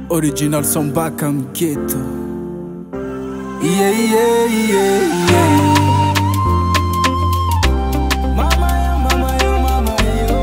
Original Sombaka Mgeto. Yeah, yeah, yeah, yeah. Mama yo, mama yo, mama yo.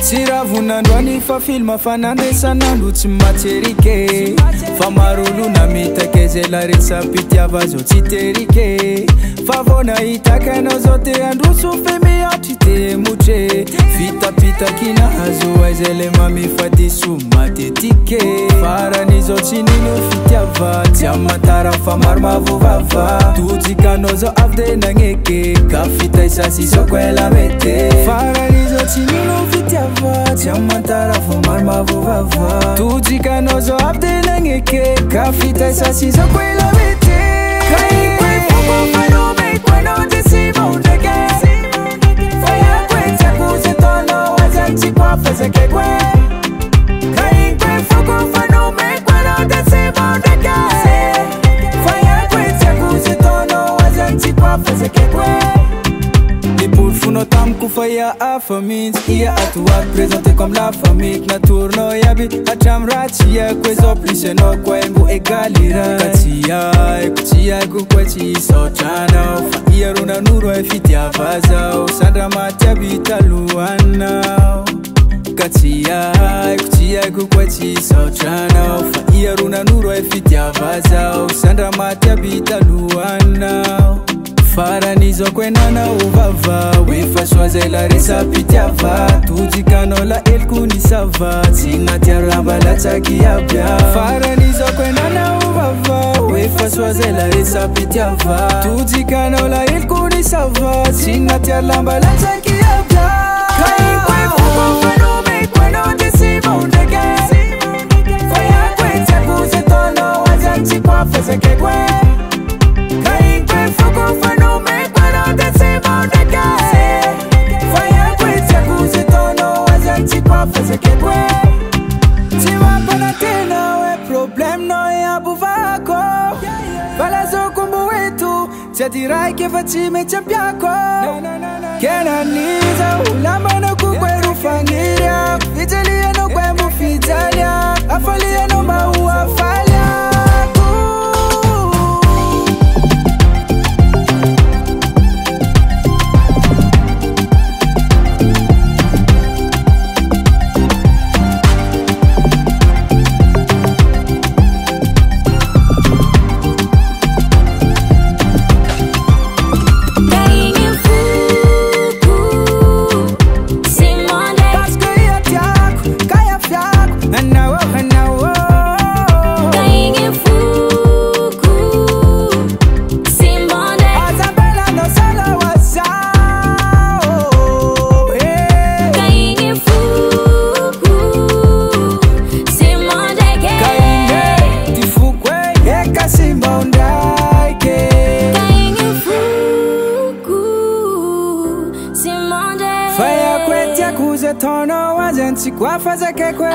Tiravuna ndwani fa filma fananesa nandu tsimaterike. Famarulu na mitakezela resapi tiavazo titerike. Favona itakano zote andrusu femi atite muche. Fita pita kina hazo ezele mami fadisu matetike. Fara nizo chinino fitiava tiama tarafa marma vuvava. Tudzika nozo avde nangeke kafita isasi sokwela mete. Fara nizo chinino fitiava tiama tarafa marma vuvava. Tudzika nozo avde nangeke kafita isasi sokwela mete. Kai kwe fuko fano me kweno desimo ndege. Faya kwe chakuze tono wazanchi kwa fezeke kwe. Kai kwe fuko fano me kweno desimo ndege. Faya kwe chakuze tono wazanchi kwa fezeke kwe. Pour funo tam kufaya afamins ia atua présenter comme la famille na tourno yabi acham rachia kwezo plishe no kwembu egalira katia kukwati sotana ia runa nuro efitia vaza sandra matia bitaluana katia kukwati sotana ia runa nuro efitia vaza sandra matia bitaluana. Fara nizo kwenana uvava wefa swazela resa pitiava tudzikano la elkuni sava tina tiaramba la tsakiabia. Fara nizo kwenana uvava wefa swazela resa pitiava tudzikano la elkuni sava tina tiaramba la tsakiabia. Kai kwe fuko fano me kweno desimo ndege. Faya kwe tsakuze tono wazanchi kwa fezeke kwe. Kai kwe fuko fano me kweno desimo ndege. Faya kwe tsakuze tono wazanchi kwa fezeke kwe. Tiwa pana tena we problem no ya buvako. Balazo kumbu wetu chatirai ke fatime champiako. Kena niza ulamba no kukweru fangiria. Italia no kwembu fitalia. Afalia no maua falia. Faya kwe tia kuze tono wazensi kwa fazeke kwe.